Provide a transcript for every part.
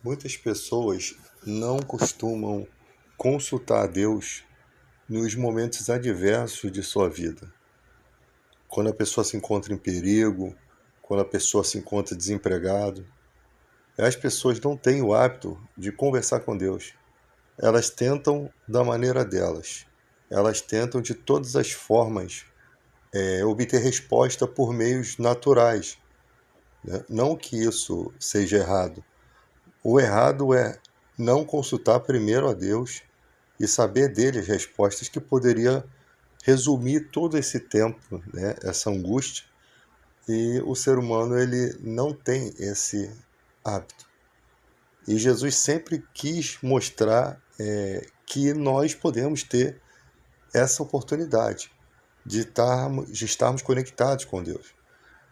Muitas pessoas não costumam consultar a Deus nos momentos adversos de sua vida. Quando a pessoa se encontra em perigo, quando a pessoa se encontra desempregado, as pessoas não têm o hábito de conversar com Deus. Elas tentam da maneira delas. Elas tentam de todas as formas obter resposta por meios naturais, né? Não que isso seja errado. O errado é não consultar primeiro a Deus e saber dele as respostas que poderia resumir todo esse tempo, né, essa angústia. E o ser humano ele não tem esse hábito. E Jesus sempre quis mostrar que nós podemos ter essa oportunidade de estarmos conectados com Deus.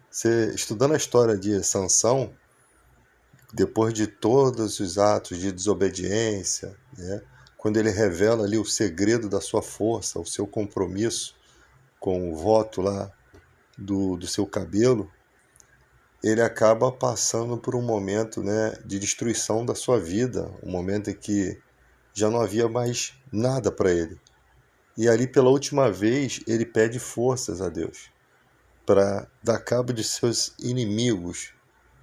Você, estudando a história de Sansão, depois de todos os atos de desobediência, né, quando ele revela ali o segredo da sua força, o seu compromisso com o voto lá do seu cabelo, ele acaba passando por um momento, né, de destruição da sua vida, um momento em que já não havia mais nada para ele. E ali pela última vez ele pede forças a Deus para dar cabo de seus inimigos,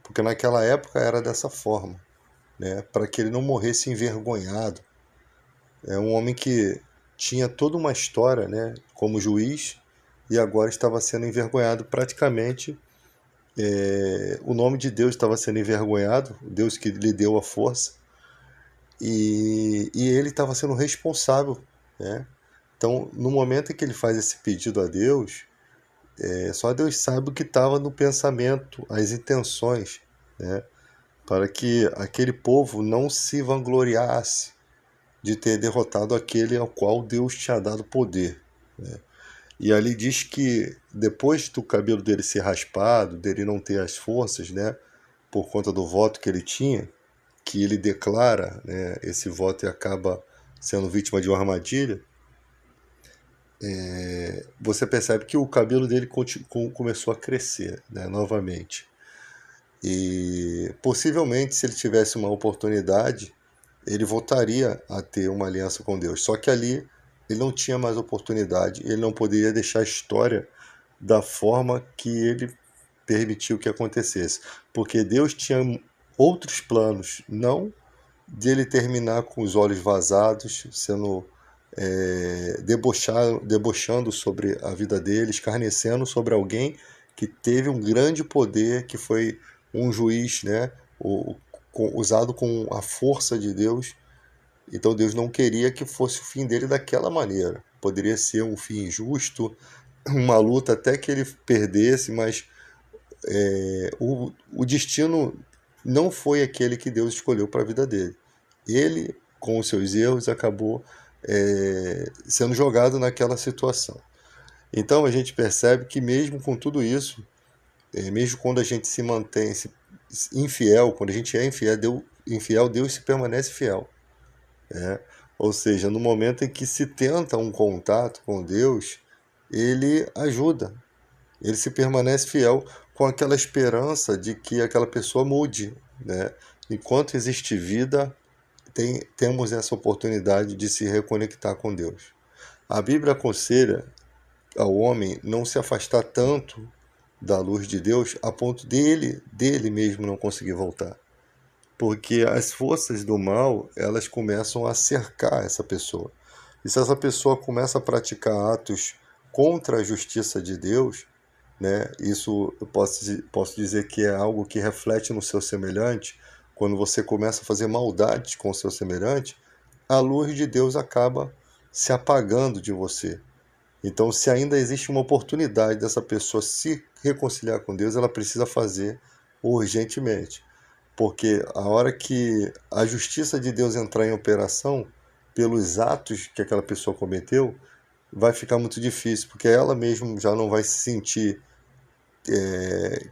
porque naquela época era dessa forma, né, para que ele não morresse envergonhado. É um homem que tinha toda uma história, né, como juiz, e agora estava sendo envergonhado praticamente. O nome de Deus estava sendo envergonhado, Deus que lhe deu a força, e ele estava sendo responsável, né? Então, no momento em que ele faz esse pedido a Deus, só Deus sabe o que estava no pensamento, as intenções, né? Para que aquele povo não se vangloriasse de ter derrotado aquele ao qual Deus tinha dado poder, né? E ali diz que depois do cabelo dele ser raspado, dele não ter as forças, né, por conta do voto que ele tinha, que ele declara, né, esse voto e acaba sendo vítima de uma armadilha, você percebe que o cabelo dele começou a crescer, né, novamente. E possivelmente, se ele tivesse uma oportunidade, ele voltaria a ter uma aliança com Deus. Só que ali ele não tinha mais oportunidade, ele não poderia deixar a história da forma que ele permitiu que acontecesse. Porque Deus tinha outros planos, não de ele terminar com os olhos vazados, sendo debochando sobre a vida dele, escarnecendo sobre alguém que teve um grande poder, que foi um juiz, né, usado com a força de Deus. Então Deus não queria que fosse o fim dele daquela maneira. Poderia ser um fim injusto, uma luta até que ele perdesse, mas o destino não foi aquele que Deus escolheu para a vida dele. Ele, com os seus erros, acabou sendo jogado naquela situação. Então a gente percebe que mesmo com tudo isso, mesmo quando a gente se mantém infiel, quando a gente é infiel, Deus se permanece fiel, né? Ou seja, no momento em que se tenta um contato com Deus, ele ajuda, ele se permanece fiel com aquela esperança de que aquela pessoa mude, né? Enquanto existe vida, temos essa oportunidade de se reconectar com Deus. A Bíblia aconselha ao homem não se afastar tanto da luz de Deus a ponto dele mesmo não conseguir voltar. Porque as forças do mal, elas começam a cercar essa pessoa. E se essa pessoa começa a praticar atos contra a justiça de Deus, né, isso eu posso dizer que é algo que reflete no seu semelhante. Quando você começa a fazer maldades com o seu semelhante, a luz de Deus acaba se apagando de você. Então, se ainda existe uma oportunidade dessa pessoa se reconciliar com Deus, ela precisa fazer urgentemente. Porque a hora que a justiça de Deus entrar em operação, pelos atos que aquela pessoa cometeu, vai ficar muito difícil, porque ela mesma já não vai se sentir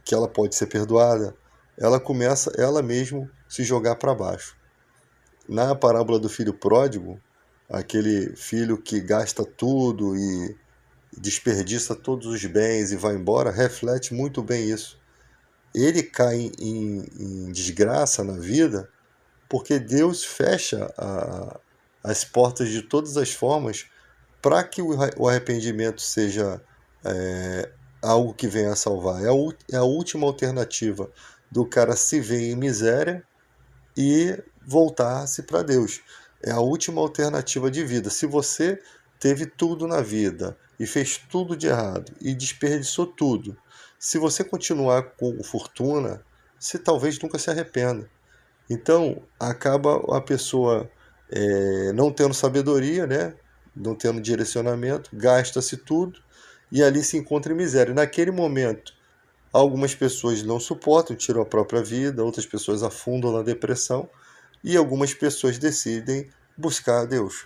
que ela pode ser perdoada. Ela começa, ela mesma, se jogar para baixo. Na parábola do filho pródigo, aquele filho que gasta tudo e desperdiça todos os bens e vai embora, reflete muito bem isso. Ele cai em desgraça na vida porque Deus fecha as portas de todas as formas para que o arrependimento seja algo que venha a salvar. É a última alternativa do cara se ver em miséria e voltar-se para Deus. É a última alternativa de vida. Se você teve tudo na vida e fez tudo de errado e desperdiçou tudo, se você continuar com fortuna, você talvez nunca se arrependa. Então, acaba a pessoa não tendo sabedoria, né? Não tendo direcionamento, gasta-se tudo e ali se encontra em miséria. Naquele momento, algumas pessoas não suportam, tiram a própria vida, outras pessoas afundam na depressão e algumas pessoas decidem buscar a Deus.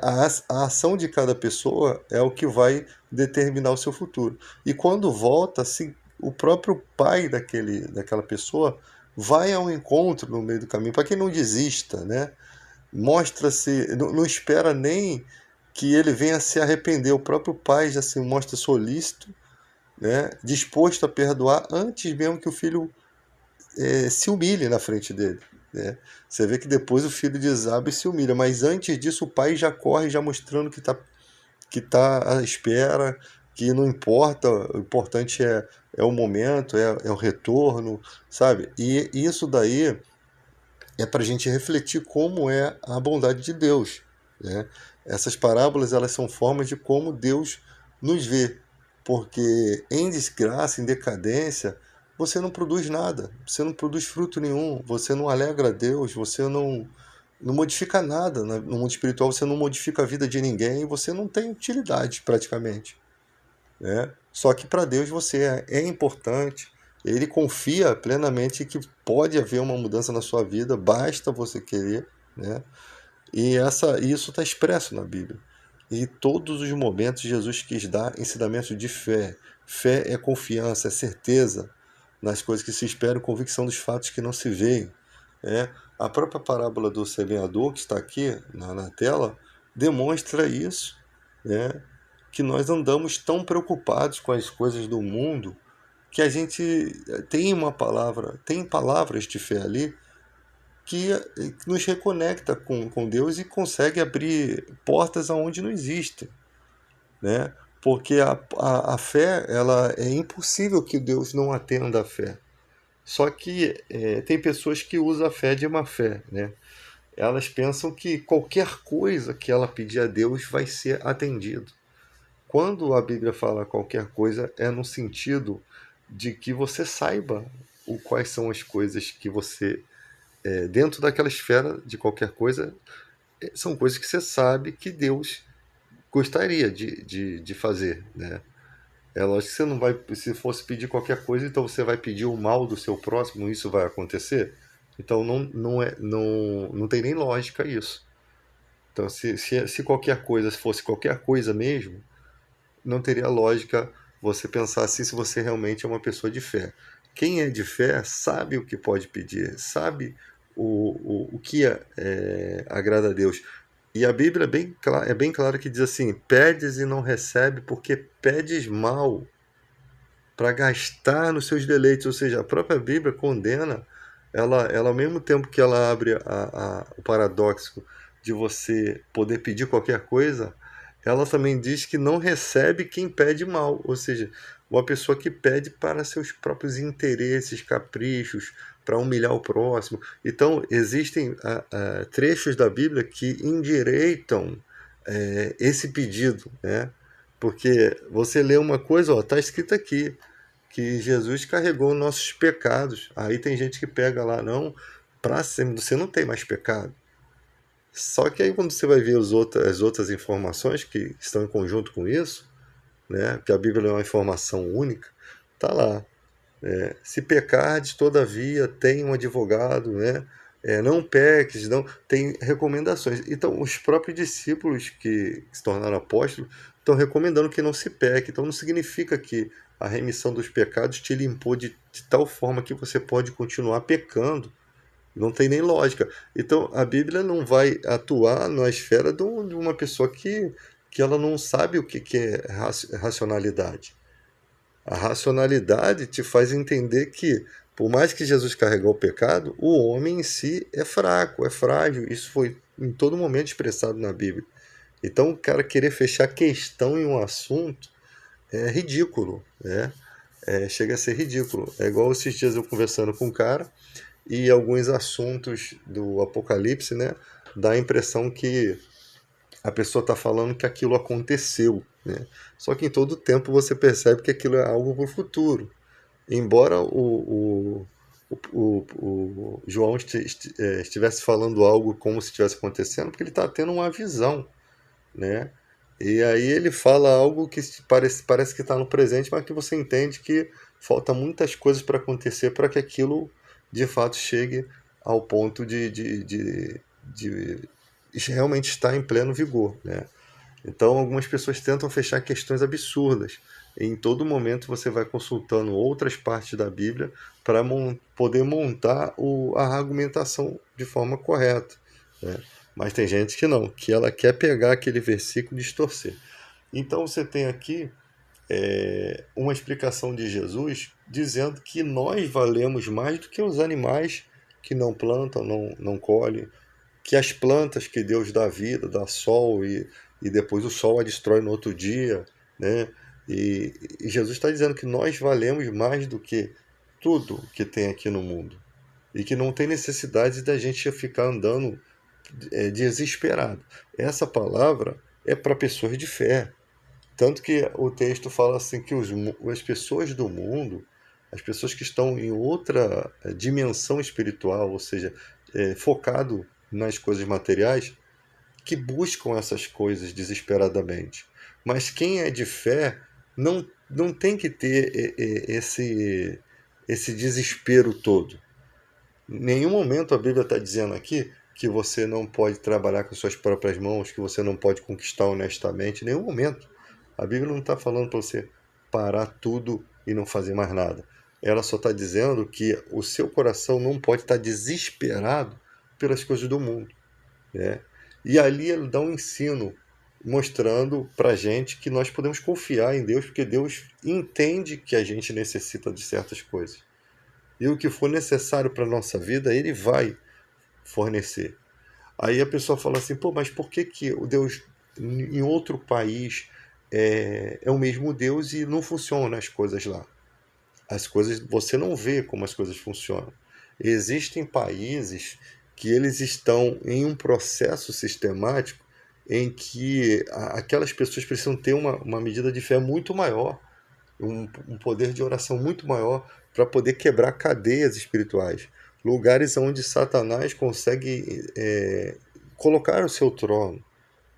A ação de cada pessoa é o que vai determinar o seu futuro. E quando volta, assim, o próprio pai daquela pessoa vai ao encontro no meio do caminho, para que não desista, né? Mostra-se, não espera nem que ele venha se arrepender. O próprio pai já se mostra solícito, né? Disposto a perdoar antes mesmo que o filho se humilhe na frente dele, né? Você vê que depois o filho desaba e se humilha, mas antes disso o pai já corre, já mostrando que tá à espera, que não importa, o importante é o momento, é o retorno, sabe? E isso daí é para a gente refletir como é a bondade de Deus, né? Essas parábolas, elas são formas de como Deus nos vê, porque em desgraça, em decadência, você não produz nada, você não produz fruto nenhum, você não alegra a Deus, você não modifica nada, né? No mundo espiritual você não modifica a vida de ninguém e você não tem utilidade praticamente, né? Só que para Deus você é importante. Ele confia plenamente que pode haver uma mudança na sua vida, basta você querer, né? E isso está expresso na Bíblia. E todos os momentos Jesus quis dar ensinamentos de fé. Fé é confiança, é certeza nas coisas que se esperam, convicção dos fatos que não se veem. A própria parábola do semeador, que está aqui na tela, demonstra isso, né? Que nós andamos tão preocupados com as coisas do mundo que a gente tem palavras de fé ali que nos reconecta com Deus e consegue abrir portas aonde não existem, né? Porque a fé, ela é impossível que Deus não atenda a fé. Só que tem pessoas que usam a fé de má fé, né? Elas pensam que qualquer coisa que ela pedir a Deus vai ser atendido. Quando a Bíblia fala qualquer coisa, é no sentido de que você saiba quais são as coisas que você, dentro daquela esfera de qualquer coisa, são coisas que você sabe que Deus gostaria de fazer, né? É lógico que você não vai, se fosse pedir qualquer coisa, então você vai pedir o mal do seu próximo, isso vai acontecer? Então não tem nem lógica isso. Então se qualquer coisa fosse qualquer coisa mesmo, não teria lógica você pensar assim se você realmente é uma pessoa de fé. Quem é de fé sabe o que pode pedir, sabe o que agrada a Deus. E a Bíblia é bem clara que diz assim: pedes e não recebe porque pedes mal para gastar nos seus deleites. Ou seja, a própria Bíblia condena, ela ao mesmo tempo que ela abre o paradoxo de você poder pedir qualquer coisa, ela também diz que não recebe quem pede mal. Ou seja, uma pessoa que pede para seus próprios interesses, caprichos, para humilhar o próximo. Então, existem trechos da Bíblia que endireitam esse pedido, né? Porque você lê uma coisa, está escrito aqui, que Jesus carregou nossos pecados. Aí tem gente que pega lá, não, para sempre, você não tem mais pecado. Só que aí quando você vai ver as outras informações que estão em conjunto com isso, né, que a Bíblia é uma informação única, tá lá. Se pecardes, todavia, tem um advogado, né? Não peques, não tem recomendações. Então, os próprios discípulos que se tornaram apóstolos estão recomendando que não se peque. Então, não significa que a remissão dos pecados te limpou de tal forma que você pode continuar pecando. Não tem nem lógica. Então, a Bíblia não vai atuar na esfera de uma pessoa que ela não sabe o que é racionalidade. A racionalidade te faz entender que Por mais que Jesus carregou o pecado, o homem em si é fraco, é frágil. Isso foi em todo momento expressado na Bíblia. Então, o cara querer fechar questão em um assunto é ridículo, né? Chega a ser ridículo. É igual esses dias eu conversando com um cara e alguns assuntos do Apocalipse, né? Dá a impressão que a pessoa está falando que aquilo aconteceu, né? Só que em todo tempo você percebe que aquilo é algo para o futuro. Embora o João estivesse falando algo como se estivesse acontecendo, porque ele está tendo uma visão, né? E aí ele fala algo que parece que está no presente, mas que você entende que falta muitas coisas para acontecer para que aquilo de fato chegue ao ponto de realmente estar em pleno vigor, né? Então, algumas pessoas tentam fechar questões absurdas. Em todo momento você vai consultando outras partes da Bíblia para poder montar a argumentação de forma correta, né? Mas tem gente que não, que ela quer pegar aquele versículo e distorcer. Então você tem aqui uma explicação de Jesus dizendo que nós valemos mais do que os animais que não plantam, não colhem, que as plantas que Deus dá vida, dá sol e depois o sol a destrói no outro dia, né? E Jesus está dizendo que nós valemos mais do que tudo que tem aqui no mundo e que não tem necessidade da gente ficar andando desesperado. Essa palavra é para pessoas de fé. Tanto que o texto fala assim que as pessoas do mundo, as pessoas que estão em outra dimensão espiritual, ou seja, focado nas coisas materiais, que buscam essas coisas desesperadamente. Mas quem é de fé não tem que ter esse desespero todo. Em nenhum momento a Bíblia está dizendo aqui que você não pode trabalhar com suas próprias mãos, que você não pode conquistar honestamente. Em nenhum momento. A Bíblia não está falando para você parar tudo e não fazer mais nada. Ela só está dizendo que o seu coração não pode estar desesperado pelas coisas do mundo, né? E ali ele dá um ensino mostrando para a gente que nós podemos confiar em Deus, porque Deus entende que a gente necessita de certas coisas. E o que for necessário para a nossa vida, Ele vai fornecer. Aí a pessoa fala assim, pô, mas por que, que o Deus em outro país é o mesmo Deus e não funcionam as coisas lá? As coisas, você não vê como as coisas funcionam. Existem países que eles estão em um processo sistemático em que aquelas pessoas precisam ter uma medida de fé muito maior, um poder de oração muito maior para poder quebrar cadeias espirituais. Lugares onde Satanás consegue colocar o seu trono,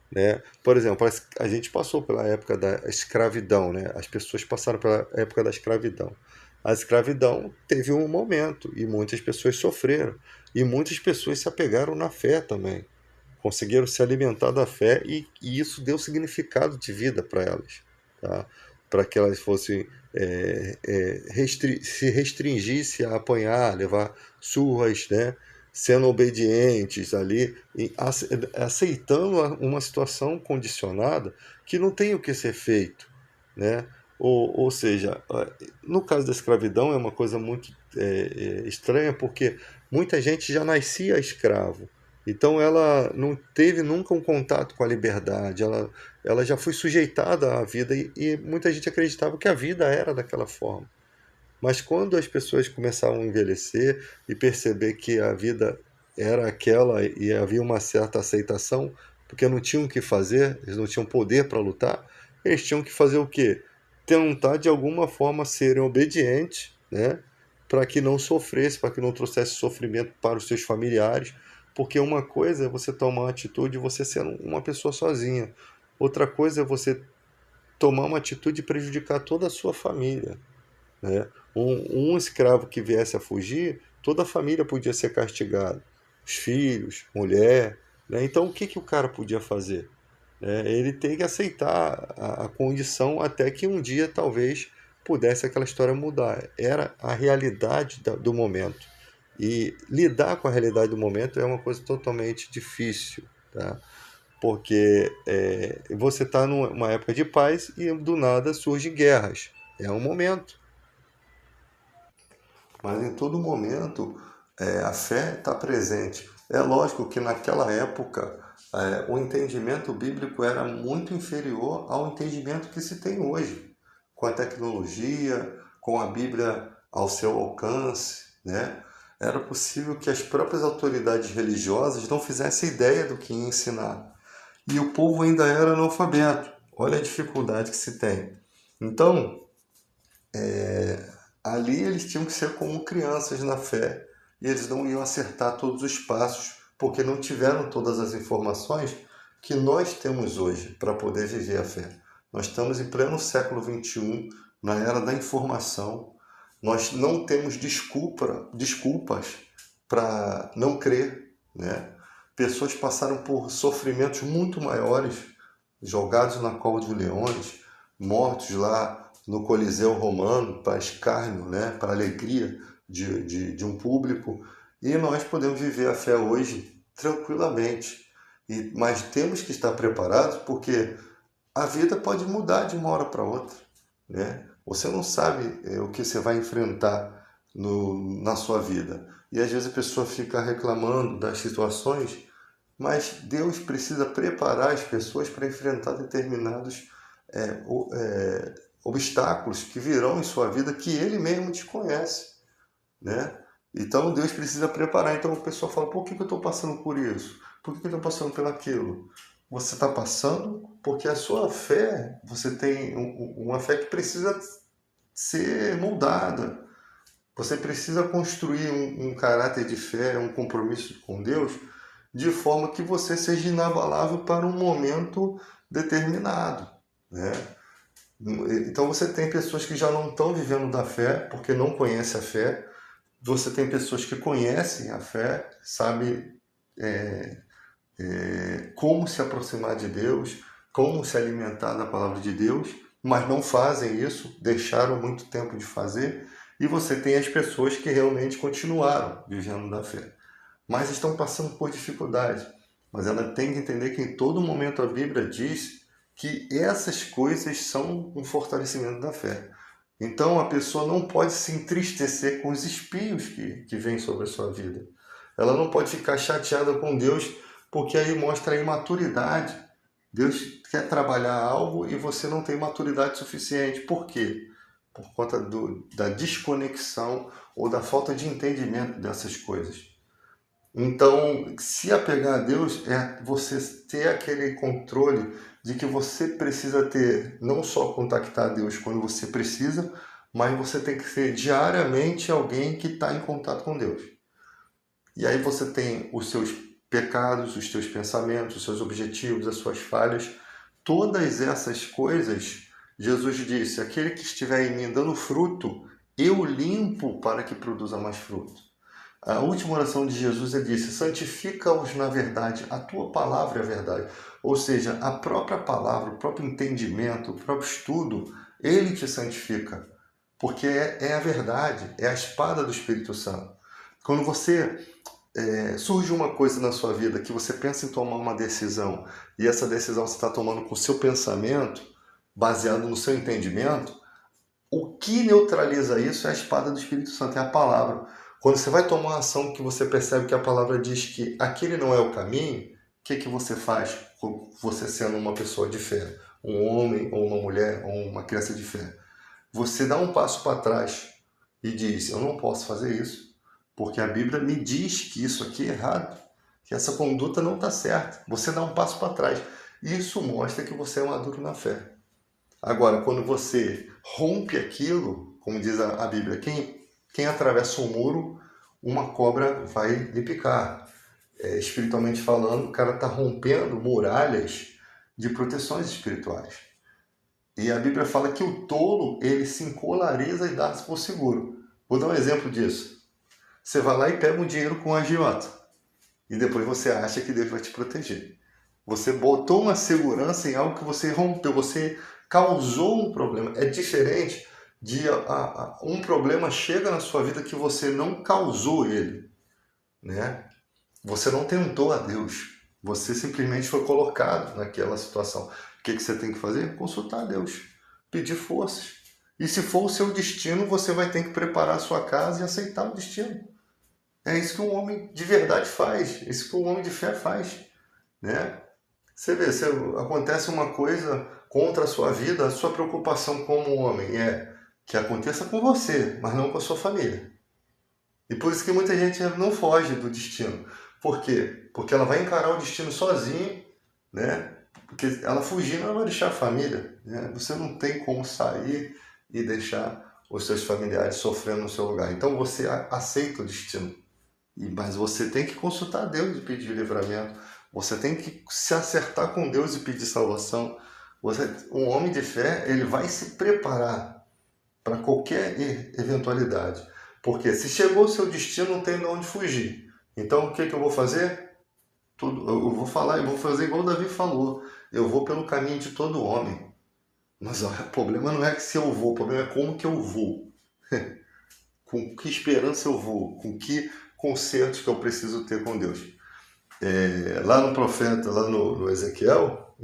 né? Por exemplo, a gente passou pela época da escravidão, né? As pessoas passaram pela época da escravidão. A escravidão teve um momento e muitas pessoas sofreram. E muitas pessoas se apegaram na fé também. Conseguiram se alimentar da fé e isso deu significado de vida para elas, tá? Para que elas fossem se restringisse a apanhar, levar surras, né? Sendo obedientes ali, aceitando uma situação condicionada que não tem o que ser feito, né? Ou seja, no caso da escravidão é uma coisa muito estranha, porque muita gente já nascia escravo. Então ela não teve nunca um contato com a liberdade, ela já foi sujeitada à vida e muita gente acreditava que a vida era daquela forma. Mas quando as pessoas começavam a envelhecer e perceber que a vida era aquela e havia uma certa aceitação, porque não tinham o que fazer, eles não tinham poder para lutar, eles tinham que fazer o quê? Tentar de alguma forma serem obedientes, né? Para que não sofresse, para que não trouxesse sofrimento para os seus familiares, porque uma coisa é você tomar uma atitude e você ser uma pessoa sozinha, outra coisa é você tomar uma atitude e prejudicar toda a sua família, né? Um escravo que viesse a fugir, toda a família podia ser castigada, os filhos, mulher, né? Então o que, que o cara podia fazer? Ele tem que aceitar a condição até que um dia talvez pudesse aquela história mudar. Era a realidade do momento. E lidar com a realidade do momento é uma coisa totalmente difícil, tá? Porque você está numa época de paz e do nada surgem guerras. É um momento. mas em todo momento a fé está presente. É lógico que naquela época o entendimento bíblico era muito inferior ao entendimento que se tem hoje, com a tecnologia, com a Bíblia ao seu alcance, né? Era possível que as próprias autoridades religiosas não fizessem ideia do que ia ensinar. E o povo ainda era analfabeto. Olha a dificuldade que se tem. Então, ali eles tinham que ser como crianças na fé e eles não iam acertar todos os passos porque não tiveram todas as informações que nós temos hoje para poder viver a fé. Nós estamos em pleno século XXI, na era da informação. Nós não temos desculpas para não crer, né? Pessoas passaram por sofrimentos muito maiores, jogados na cova de leões, mortos lá no Coliseu Romano para escárnio, né? Para alegria de um público. E nós podemos viver a fé hoje tranquilamente. Mas temos que estar preparados porque a vida pode mudar de uma hora para outra, né? Você não sabe o que você vai enfrentar na sua vida. E às vezes a pessoa fica reclamando das situações, mas Deus precisa preparar as pessoas para enfrentar determinados obstáculos que virão em sua vida que Ele mesmo desconhece, né? Então Deus precisa preparar. Então a pessoa fala, por que eu estou passando por isso? Por que eu estou passando por aquilo? Você está passando porque a sua fé, você tem uma fé que precisa ser moldada. Você precisa construir um caráter de fé, um compromisso com Deus, de forma que você seja inabalável para um momento determinado, né? Então você tem pessoas que já não estão vivendo da fé porque não conhecem a fé. Você tem pessoas que conhecem a fé, sabem como se aproximar de Deus, como se alimentar da palavra de Deus, mas não fazem isso, deixaram muito tempo de fazer. E você tem as pessoas que realmente continuaram vivendo da fé, mas estão passando por dificuldade. Mas ela tem que entender que em todo momento a Bíblia diz que essas coisas são um fortalecimento da fé. Então a pessoa não pode se entristecer com os espinhos que vêm sobre a sua vida. Ela não pode ficar chateada com Deus, porque aí mostra a imaturidade. Deus quer trabalhar algo e você não tem maturidade suficiente. Por quê? Por conta da desconexão ou da falta de entendimento dessas coisas. Então, se apegar a Deus é você ter aquele controle de que você precisa ter, não só contactar Deus quando você precisa, mas você tem que ser diariamente alguém que está em contato com Deus. E aí você tem os seus pecados, os seus pensamentos, os seus objetivos, as suas falhas, todas essas coisas, Jesus disse, aquele que estiver em mim dando fruto, eu limpo para que produza mais fruto. A última oração de Jesus ele disse, santifica-os na verdade, a tua palavra é a verdade. Ou seja, a própria palavra, o próprio entendimento, o próprio estudo, ele te santifica. Porque é a verdade, é a espada do Espírito Santo. Quando você surge uma coisa na sua vida que você pensa em tomar uma decisão e essa decisão você está tomando com o seu pensamento, baseado no seu entendimento, o que neutraliza isso é a espada do Espírito Santo, é a palavra. Quando você vai tomar uma ação que você percebe que a palavra diz que aquele não é o caminho, o que você faz? Você sendo uma pessoa de fé, um homem ou uma mulher ou uma criança de fé. Você dá um passo para trás e diz, eu não posso fazer isso, porque a Bíblia me diz que isso aqui é errado, que essa conduta não está certa. Você dá um passo para trás. Isso mostra que você é maduro na fé. Agora, quando você rompe aquilo, como diz a Bíblia, quem atravessa um muro, uma cobra vai lhe picar. Espiritualmente falando, o cara está rompendo muralhas de proteções espirituais. E a Bíblia fala que o tolo, ele se encolariza e dá-se por seguro. Vou dar um exemplo disso. Você vai lá e pega um dinheiro com um agiota. E depois você acha que Deus vai te proteger. Você botou uma segurança em algo que você rompeu, você causou um problema. É diferente de um problema chega na sua vida que você não causou ele, né? Você não tentou a Deus. Você simplesmente foi colocado naquela situação. O que você tem que fazer? Consultar a Deus. Pedir forças. E se for o seu destino, você vai ter que preparar a sua casa e aceitar o destino. É isso que um homem de verdade faz, é isso que um homem de fé faz, né? Você vê, se acontece uma coisa contra a sua vida, a sua preocupação como homem é que aconteça com você, mas não com a sua família. E por isso que muita gente não foge do destino. Por quê? Porque ela vai encarar o destino sozinha, né? Porque ela fugindo, ela vai deixar a família, né? Você não tem como sair e deixar os seus familiares sofrendo no seu lugar. Então você aceita o destino. Mas você tem que consultar Deus e pedir livramento. Você tem que se acertar com Deus e pedir salvação. Um homem de fé, ele vai se preparar para qualquer eventualidade. Porque se chegou o seu destino, não tem de onde fugir. Então, o que eu vou fazer? Eu vou falar, eu vou fazer igual o Davi falou. Eu vou pelo caminho de todo homem. Mas ó, o problema não é que se eu vou, o problema é como que eu vou. Com que esperança eu vou, com que concertos que eu preciso ter com Deus. Lá no profeta, lá no Ezequiel,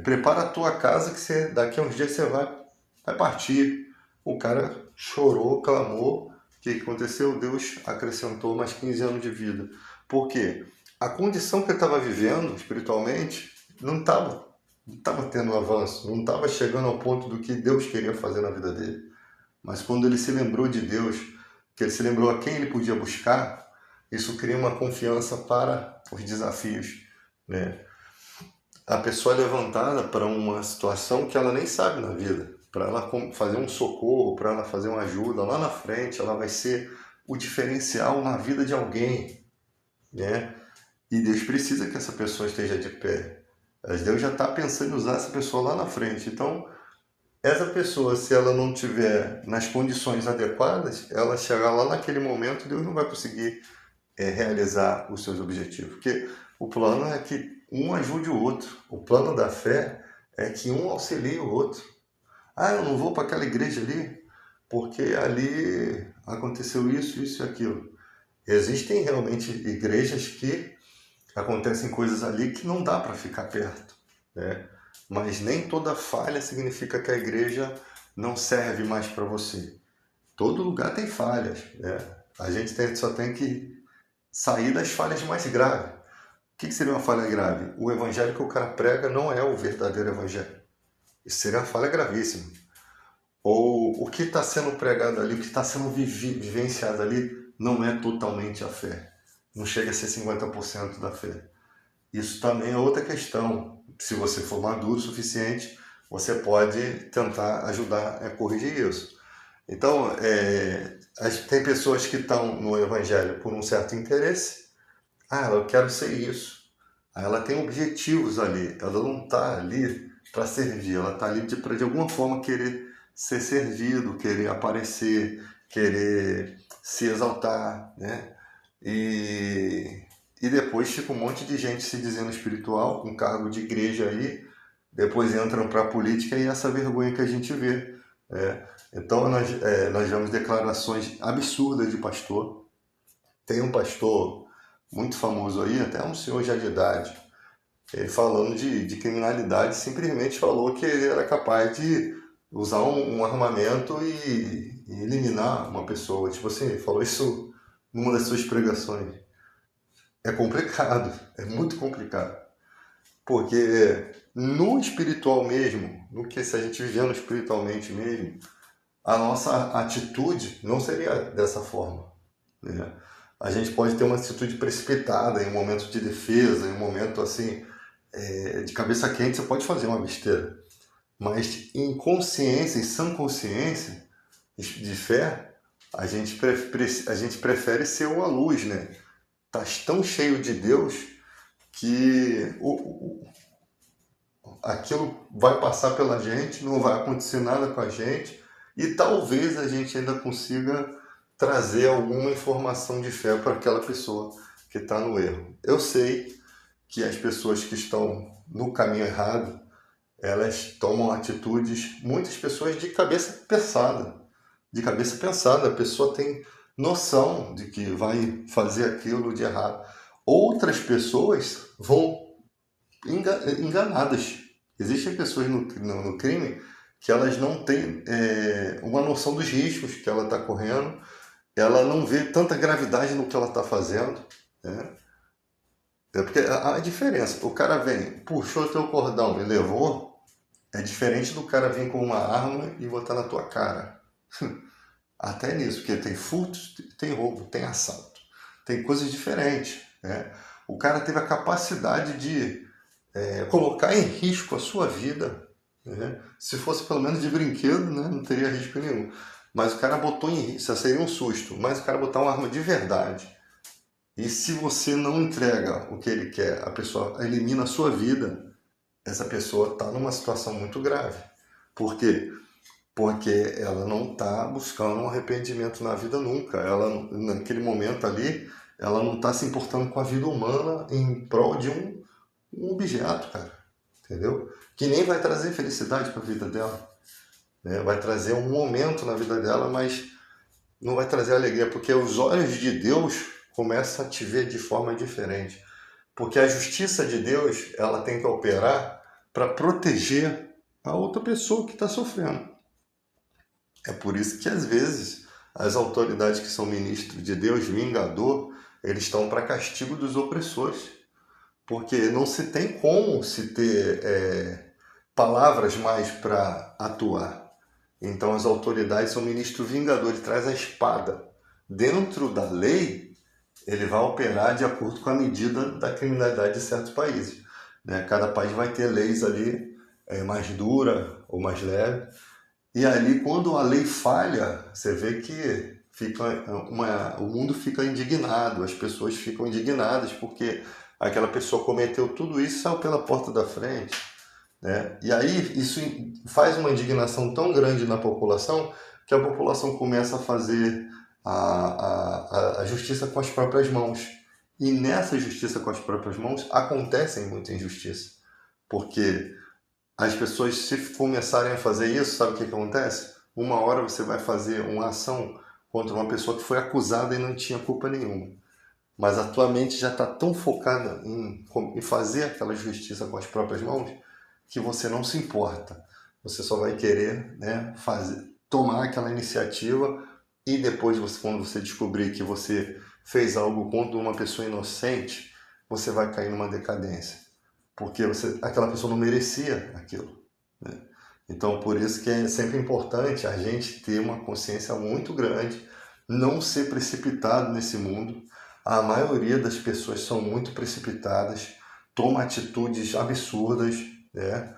prepara a tua casa que daqui a uns dias você vai partir. O cara chorou, clamou. O que aconteceu? Deus acrescentou mais 15 anos de vida. Por quê? A condição que ele estava vivendo espiritualmente não estava tendo avanço, não estava chegando ao ponto do que Deus queria fazer na vida dele. Mas quando ele se lembrou de Deus, que ele se lembrou a quem ele podia buscar, isso cria uma confiança para os desafios, né? A pessoa é levantada para uma situação que ela nem sabe na vida, para ela fazer um socorro, para ela fazer uma ajuda lá na frente, ela vai ser o diferencial na vida de alguém, né? E Deus precisa que essa pessoa esteja de pé. Mas Deus já está pensando em usar essa pessoa lá na frente. Então, essa pessoa, se ela não tiver nas condições adequadas, ela chegar lá naquele momento, Deus não vai conseguir realizar os seus objetivos. Porque o plano é que um ajude o outro. O plano da fé é que um auxilie o outro. Ah, eu não vou para aquela igreja ali, porque ali aconteceu isso, isso e aquilo. Existem realmente igrejas que acontecem coisas ali que não dá para ficar perto, né? Mas nem toda falha significa que a igreja não serve mais para você. Todo lugar tem falhas, né? A gente só tem que sair das falhas mais graves. O que seria uma falha grave? O evangelho que o cara prega não é o verdadeiro evangelho. Isso seria uma falha gravíssima. Ou o que está sendo pregado ali, o que está sendo vivenciado ali, não é totalmente a fé. Não chega a ser 50% da fé. Isso também é outra questão. Se você for maduro o suficiente, você pode tentar ajudar a corrigir isso. Então, tem pessoas que estão no evangelho por um certo interesse. Ah, eu quero ser isso. Aí ela tem objetivos ali. Ela não está ali para servir. Ela está ali para, de alguma forma, querer ser servido, querer aparecer, querer se exaltar, né? E depois fica um monte de gente se dizendo espiritual, com cargo de igreja aí, depois entram para a política e essa vergonha que a gente vê. Então nós vemos declarações absurdas de pastor. Tem um pastor muito famoso aí, até um senhor já de idade, ele falando de criminalidade, simplesmente falou que ele era capaz de usar um armamento e eliminar uma pessoa. Tipo assim, ele falou isso numa das suas pregações. É complicado, é muito complicado. Porque no espiritual mesmo, no que se a gente vivendo espiritualmente mesmo, a nossa atitude não seria dessa forma, né? A gente pode ter uma atitude precipitada em um momento de defesa, em um momento assim, de cabeça quente, você pode fazer uma besteira. Mas em consciência, em sã consciência de fé, a gente prefere ser uma luz, né? Tá tão cheio de Deus que aquilo vai passar pela gente, não vai acontecer nada com a gente e talvez a gente ainda consiga trazer alguma informação de fé para aquela pessoa que está no erro. Eu sei que as pessoas que estão no caminho errado, elas tomam atitudes, muitas pessoas de cabeça pensada. De cabeça pensada, a pessoa tem noção de que vai fazer aquilo de errado. Outras pessoas vão enganadas. Existem pessoas no crime que elas não têm uma noção dos riscos que ela está correndo, ela não vê tanta gravidade no que ela está fazendo, né? É porque a diferença, o cara vem, puxou teu cordão e levou, é diferente do cara vir com uma arma e botar na tua cara. Até nisso, porque tem furto, tem roubo, tem assalto, tem coisas diferentes, né? O cara teve a capacidade de colocar em risco a sua vida, né? Se fosse pelo menos de brinquedo, né? Não teria risco nenhum. Mas o cara botou em risco, isso seria um susto, mas o cara botar uma arma de verdade. E se você não entrega o que ele quer, a pessoa elimina a sua vida, essa pessoa está numa situação muito grave. Por quê? Porque ela não está buscando um arrependimento na vida nunca. Ela, naquele momento ali, ela não está se importando com a vida humana em prol de um objeto, cara. Entendeu? Que nem vai trazer felicidade para a vida dela, né? Vai trazer um momento na vida dela, mas não vai trazer alegria, porque os olhos de Deus começam a te ver de forma diferente. Porque a justiça de Deus, ela tem que operar para proteger a outra pessoa que está sofrendo. É por isso que às vezes as autoridades que são ministros de Deus, vingador, eles estão para castigo dos opressores. Porque não se tem como se ter palavras mais para atuar. Então as autoridades são ministro vingador, ele traz a espada. Dentro da lei, ele vai operar de acordo com a medida da criminalidade de certos países, né? Cada país vai ter leis ali mais dura ou mais leve. E ali, quando a lei falha, você vê que o mundo fica indignado, as pessoas ficam indignadas porque aquela pessoa cometeu tudo isso e saiu pela porta da frente, né? E aí isso faz uma indignação tão grande na população que a população começa a fazer a justiça com as próprias mãos. E nessa justiça com as próprias mãos acontecem muita injustiça. Porque as pessoas, se começarem a fazer isso, sabe o que acontece? Uma hora você vai fazer uma ação contra uma pessoa que foi acusada e não tinha culpa nenhuma. Mas a tua mente já está tão focada em fazer aquela justiça com as próprias mãos que você não se importa. Você só vai querer, né, tomar aquela iniciativa e depois, quando você descobrir que você fez algo contra uma pessoa inocente, você vai cair numa decadência. Porque aquela pessoa não merecia aquilo, né? Então, por isso que é sempre importante a gente ter uma consciência muito grande, não ser precipitado nesse mundo. A maioria das pessoas são muito precipitadas, toma atitudes absurdas, né?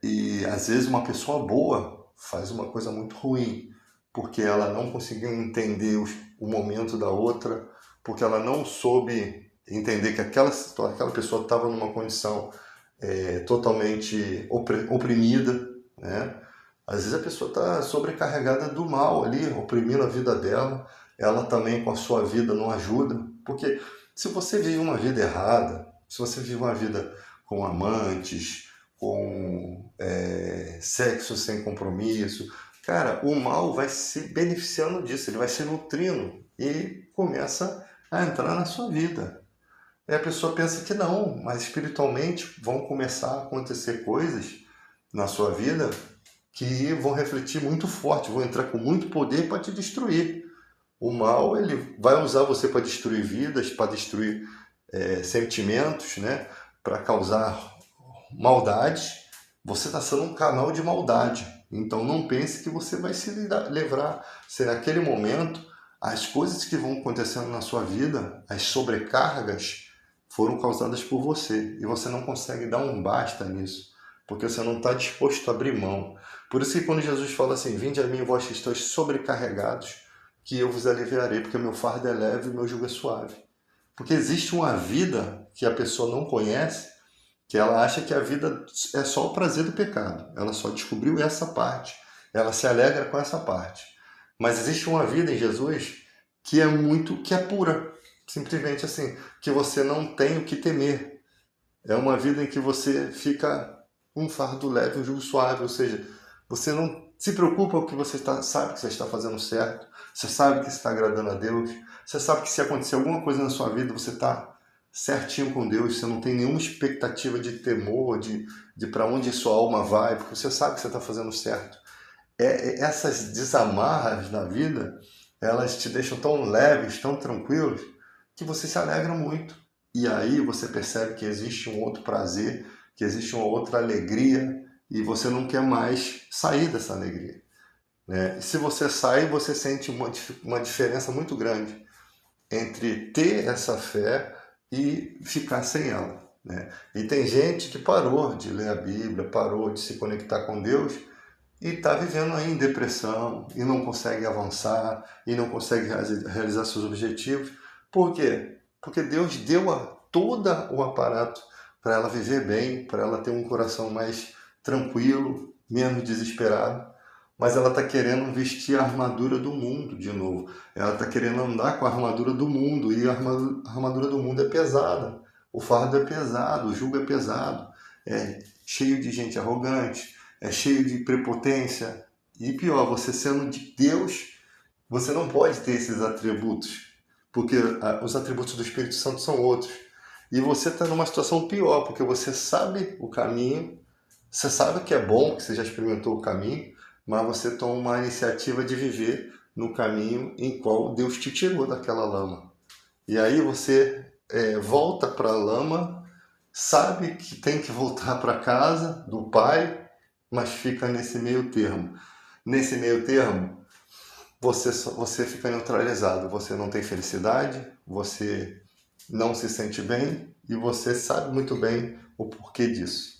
E às vezes uma pessoa boa faz uma coisa muito ruim, porque ela não conseguiu entender o momento da outra, porque ela não soube entender que aquela pessoa estava numa condição totalmente oprimida, né? Às vezes a pessoa está sobrecarregada do mal ali, oprimindo a vida dela, ela também com a sua vida não ajuda, porque se você vive uma vida errada, se você vive uma vida com amantes, com sexo sem compromisso, cara, o mal vai se beneficiando disso, ele vai se nutrindo e começa a entrar na sua vida. E a pessoa pensa que não, mas espiritualmente vão começar a acontecer coisas na sua vida que vão refletir muito forte, vão entrar com muito poder para te destruir. O mal, ele vai usar você para destruir vidas, para destruir sentimentos, né? Para causar maldade. Você está sendo um canal de maldade. Então não pense que você vai se livrar. Se naquele momento as coisas que vão acontecendo na sua vida, as sobrecargas, foram causadas por você. E você não consegue dar um basta nisso, porque você não está disposto a abrir mão. Por isso que quando Jesus fala assim, vinde a mim vós que estáis sobrecarregados, que eu vos aliviarei, porque meu fardo é leve e meu jugo é suave. Porque existe uma vida que a pessoa não conhece, que ela acha que a vida é só o prazer do pecado. Ela só descobriu essa parte. Ela se alegra com essa parte. Mas existe uma vida em Jesus que é pura. Simplesmente assim, que você não tem o que temer. É uma vida em que você fica um fardo leve, um jugo suave, ou seja, você não se preocupa com o que você sabe que você está fazendo certo, você sabe que você está agradando a Deus, você sabe que se acontecer alguma coisa na sua vida, você está certinho com Deus, você não tem nenhuma expectativa de temor, de para onde sua alma vai, porque você sabe que você está fazendo certo. Essas desamarras na vida, elas te deixam tão leves, tão tranquilos, que você se alegra muito. E aí você percebe que existe um outro prazer, que existe uma outra alegria, e você não quer mais sair dessa alegria, né? E se você sai, você sente uma diferença muito grande entre ter essa fé e ficar sem ela, né? E tem gente que parou de ler a Bíblia, parou de se conectar com Deus e está vivendo aí em depressão e não consegue avançar e não consegue realizar seus objetivos. Por quê? Porque Deus deu todo o aparato para ela viver bem, para ela ter um coração mais tranquilo, menos desesperado, mas ela está querendo vestir a armadura do mundo de novo. Ela está querendo andar com a armadura do mundo, e a armadura do mundo é pesada. O fardo é pesado, o jugo é pesado, é cheio de gente arrogante, é cheio de prepotência. E pior, você sendo de Deus, você não pode ter esses atributos, porque os atributos do Espírito Santo são outros. E você está numa situação pior, porque você sabe o caminho, você sabe que é bom, que você já experimentou o caminho, mas você toma uma iniciativa de viver no caminho em qual Deus te tirou daquela lama. E aí você volta para a lama, sabe que tem que voltar para casa do Pai, mas fica nesse meio termo. Nesse meio termo, você fica neutralizado, você não tem felicidade, você não se sente bem e você sabe muito bem o porquê disso.